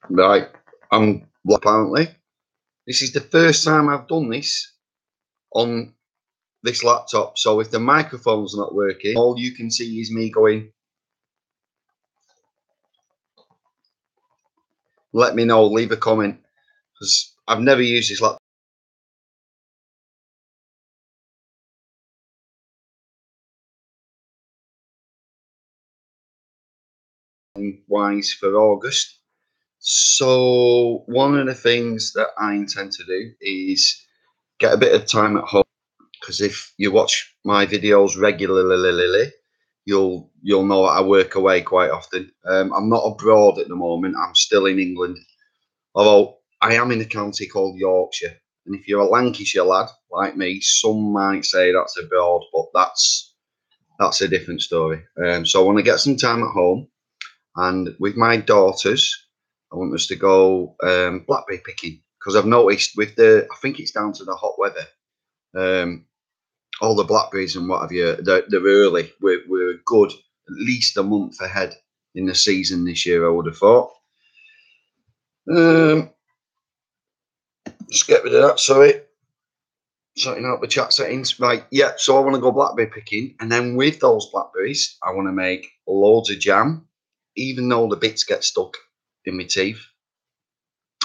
Right, apparently this is the first time I've done this on this laptop, so if the microphone's not working, all you can see is me going. Let me know, leave a comment, because I've never used this laptop wise for August. So one of the things that I intend to do is get a bit of time at home, because if you watch my videos regularly, you'll know I work away quite often. I'm not abroad at the moment. I'm still in England, although I am in a county called Yorkshire. And if you're a Lancashire lad like me, some might say that's abroad, but that's a different story. So I want to get some time at home, and with my daughters, I want us to go blackberry picking, because I've noticed with I think it's down to the hot weather. All the blackberries and what have you, they're early. We're good, at least a month ahead in the season this year, I would have thought. Just get rid of that, sorry. Sorting out the chat settings. Right, yeah, so I want to go blackberry picking, and then with those blackberries, I want to make loads of jam, even though the bits get stuck in my teeth.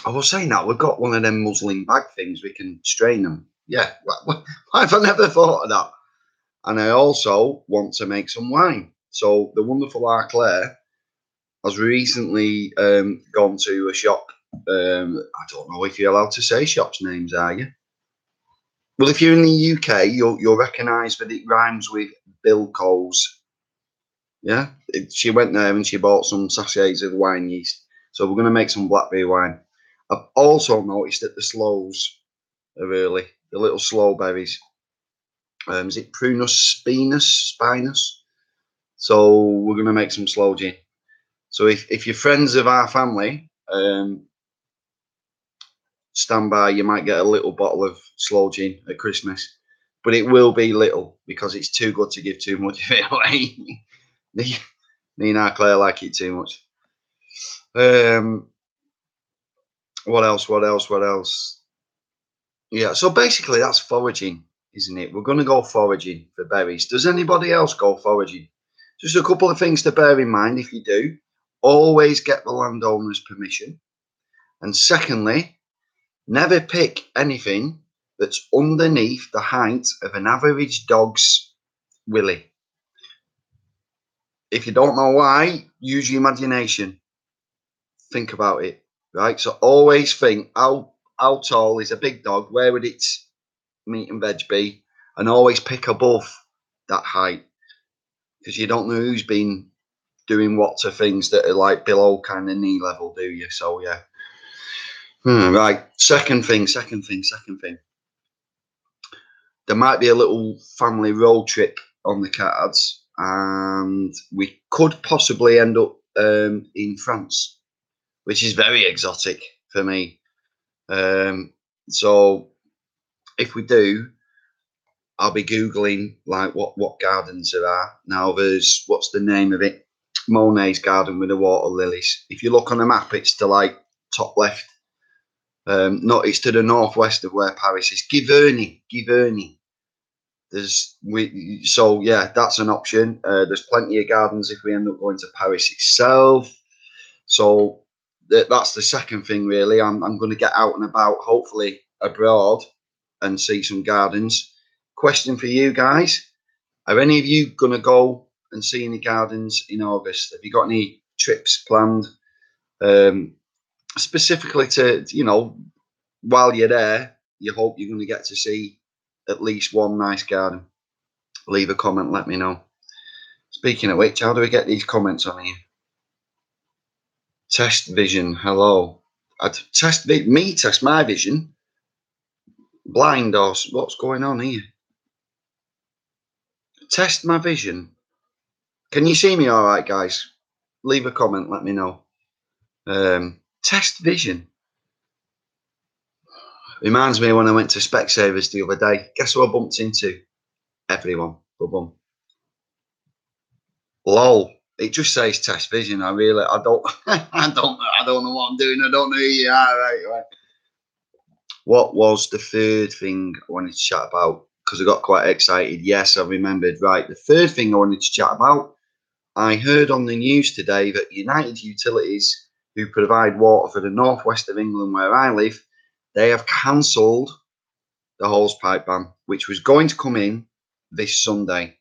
I was saying that, we've got one of them muslin bag things, we can strain them. Yeah, why have I never thought of that? And I also want to make some wine. So the wonderful Claire has recently gone to a shop. I don't know if you're allowed to say shops' names, are you? Well, if you're in the UK, you'll recognise that it rhymes with Bilco's. Yeah, she went there and she bought some sachets of wine yeast. So we're going to make some blackberry wine. I've also noticed that the sloes are early, the little sloe berries. Is it Prunus spinus? So we're going to make some sloe gin. So if you're friends of our family, stand by, you might get a little bottle of sloe gin at Christmas. But it will be little, because it's too good to give too much of it away. Me and Claire like it too much. What else? Yeah, so basically that's foraging, isn't it? We're going to go foraging for berries. Does anybody else go foraging? Just a couple of things to bear in mind if you do. Always get the landowner's permission. And secondly, never pick anything that's underneath the height of an average dog's willy. If you don't know why, use your imagination. Think about it, right? So always think, how tall is a big dog? Where would its meat and veg be? And always pick above that height, because you don't know who's been doing what to things that are like below kind of knee level, do you? So yeah. Right. Second thing. There might be a little family road trip on the cards, and we could possibly end up in France, which is very exotic for me. So if we do, I'll be Googling like what gardens there are. Now there's, what's the name of it? Monet's garden with the water lilies. If you look on the map, it's to like top left. No, it's to the northwest of where Paris is. Giverny. So yeah, that's an option. There's plenty of gardens if we end up going to Paris itself. So that's the second thing really. I'm going to get out and about, hopefully abroad, and see some gardens. Question for you guys: are any of you going to go and see any gardens in August? Have you got any trips planned? Specifically to, while you're there, you hope you're going to get to see at least one nice garden. Leave a comment, let me know. Speaking of which, how do we get these comments on here? Test vision, hello. Test my vision. Blind or what's going on here? Test my vision. Can you see me all right, guys? Leave a comment, let me know. Test vision. Reminds me of when I went to Specsavers the other day. Guess who I bumped into? Everyone. Good one. Lol. It just says test vision. I don't I don't know what I'm doing. I don't know who you are. Right. What was the third thing I wanted to chat about? Because I got quite excited. Yes, I remembered. Right. The third thing I wanted to chat about, I heard on the news today that United Utilities, who provide water for the northwest of England where I live, they have cancelled the hosepipe ban, which was going to come in this Sunday.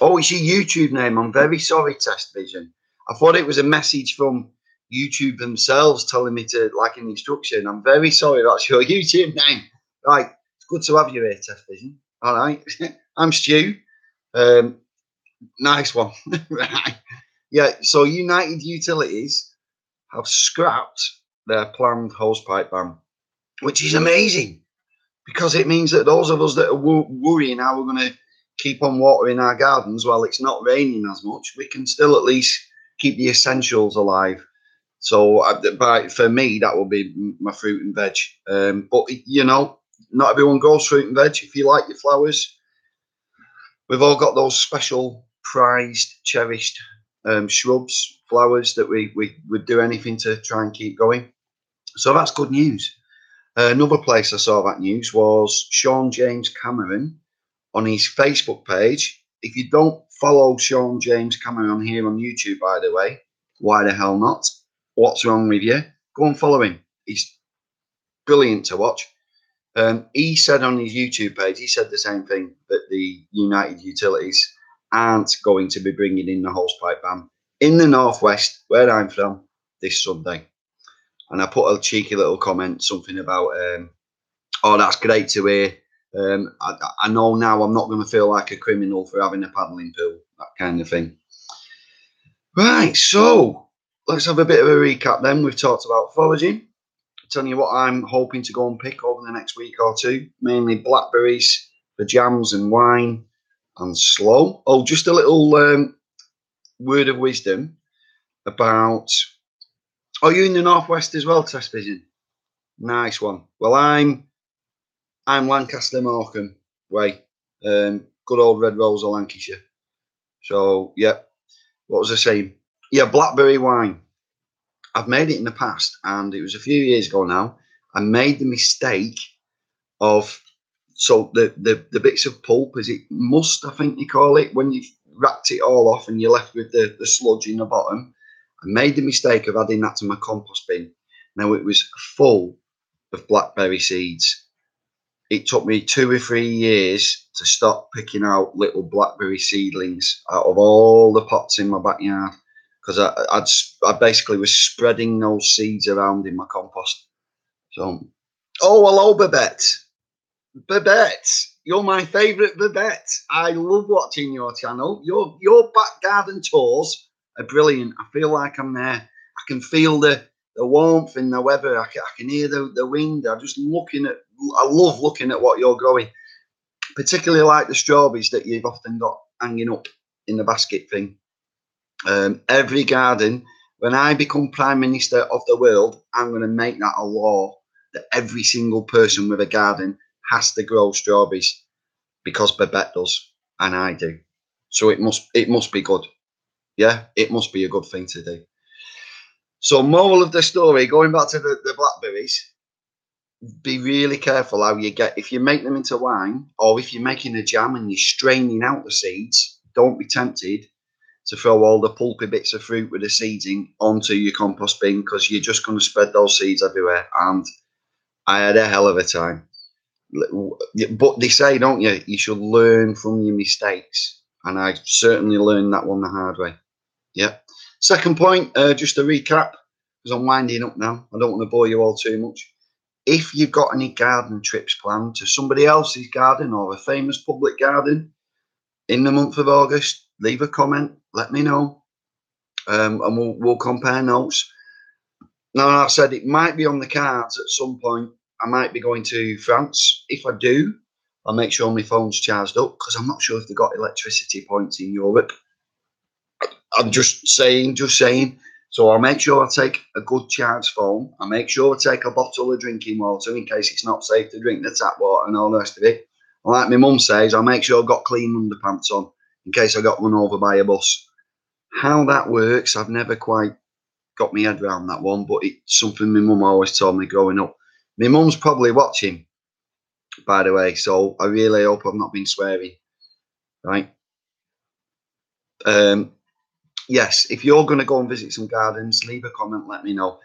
Oh, it's your YouTube name. I'm very sorry, Test Vision. I thought it was a message from YouTube themselves telling me to like an instruction. I'm very sorry, that's your YouTube name. Right, it's good to have you here, Test Vision. All right, I'm Stu. Nice one. Right. Yeah, so United Utilities have scrapped their planned hosepipe ban, which is amazing because it means that those of us that are worrying how we're going to keep on watering our gardens while it's not raining as much, we can still at least keep the essentials alive. So for me, that will be my fruit and veg. But, you know, not everyone grows fruit and veg. If you like your flowers, we've all got those special prized, cherished shrubs, flowers that we would do anything to try and keep going. So that's good news. Another place I saw that news was Sean James Cameron on his Facebook page. If you don't follow Sean James Cameron here on YouTube, by the way, why the hell not? What's wrong with you? Go and follow him. He's brilliant to watch. He said on his YouTube page, he said the same thing, that the United Utilities aren't going to be bringing in the hosepipe ban in the northwest, where I'm from, this Sunday. And I put a cheeky little comment, something about, oh, that's great to hear. I know now I'm not going to feel like a criminal for having a paddling pool, that kind of thing. Right, so let's have a bit of a recap then. We've talked about foraging. Telling you what I'm hoping to go and pick over the next week or two, mainly blackberries for jams and wine and sloe. Oh, just a little word of wisdom about, are you in the northwest as well, Test Vision? Nice one. Well, I'm Lancaster Morecambe way, good old Red Rose of Lancashire. So yeah, what was I saying? Yeah, blackberry wine. I've made it in the past, and it was a few years ago now. I made the mistake of, so the bits of pulp, is it must, I think you call it, when you've wrapped it all off and you're left with the sludge in the bottom. I made the mistake of adding that to my compost bin. Now it was full of blackberry seeds. It took me 2 or 3 years to stop picking out little blackberry seedlings out of all the pots in my backyard, because I basically was spreading those seeds around in my compost. So, oh, hello, Babette. Babette, you're my favourite Babette. I love watching your channel. Your back garden tours are brilliant. I feel like I'm there. I can feel the warmth in the weather. I can hear the wind. I love looking at what you're growing. Particularly like the strawberries that you've often got hanging up in the basket thing. Every garden, when I become Prime Minister of the world, I'm going to make that a law that every single person with a garden has to grow strawberries, because Babette does and I do. So it must be good. Yeah, it must be a good thing to do. So moral of the story, going back to the blackberries, be really careful how you get, if you make them into wine, or if you're making a jam and you're straining out the seeds, don't be tempted to throw all the pulpy bits of fruit with the seeds in onto your compost bin, because you're just going to spread those seeds everywhere. And I had a hell of a time. But they say, don't you, you should learn from your mistakes. And I certainly learned that one the hard way. Yeah. Second point, just a recap, because I'm winding up now. I don't want to bore you all too much. If you've got any garden trips planned to somebody else's garden or a famous public garden in the month of August, leave a comment, let me know, and we'll compare notes. Now, I said it might be on the cards at some point. I might be going to France. If I do, I'll make sure my phone's charged up, because I'm not sure if they've got electricity points in Europe. I'm just saying. So I'll make sure I take a good charged phone. I'll make sure I take a bottle of drinking water in case it's not safe to drink the tap water and all the rest of it. Like my mum says, I'll make sure I've got clean underpants on in case I got run over by a bus. How that works, I've never quite got my head around that one, but it's something my mum always told me growing up. My mum's probably watching, by the way, so I really hope I've not been swearing, right? Yes, if you're going to go and visit some gardens, leave a comment, let me know.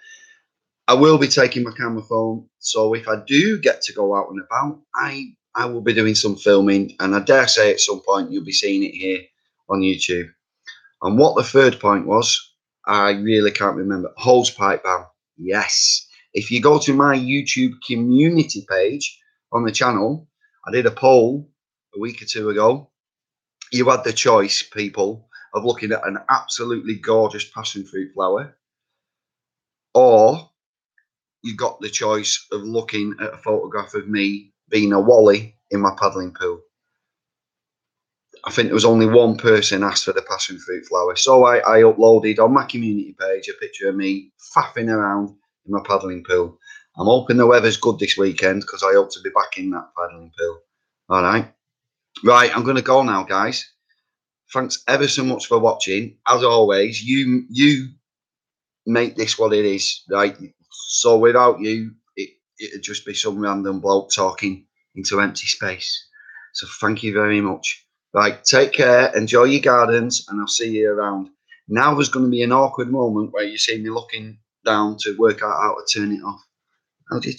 I will be taking my camera phone, so if I do get to go out and about, I will be doing some filming, and I dare say at some point you'll be seeing it here on YouTube. And what the third point was, I really can't remember. Hosepipe ban. Yes. If you go to my YouTube community page on the channel, I did a poll a week or two ago. You had the choice, people, of looking at an absolutely gorgeous passion fruit flower, or you got the choice of looking at a photograph of me being a wally in my paddling pool. I think there was only one person asked for the passion fruit flower. So I uploaded on my community page a picture of me faffing around in my paddling pool. I'm hoping the weather's good this weekend because I hope to be back in that paddling pool. All right. Right, I'm going to go now, guys. Thanks ever so much for watching. As always, you make this what it is, right? So without you, it'd just be some random bloke talking into empty space. So thank you very much. Right, take care, enjoy your gardens, and I'll see you around. Now there's going to be an awkward moment where you see me looking down to work out how to turn it off. How do you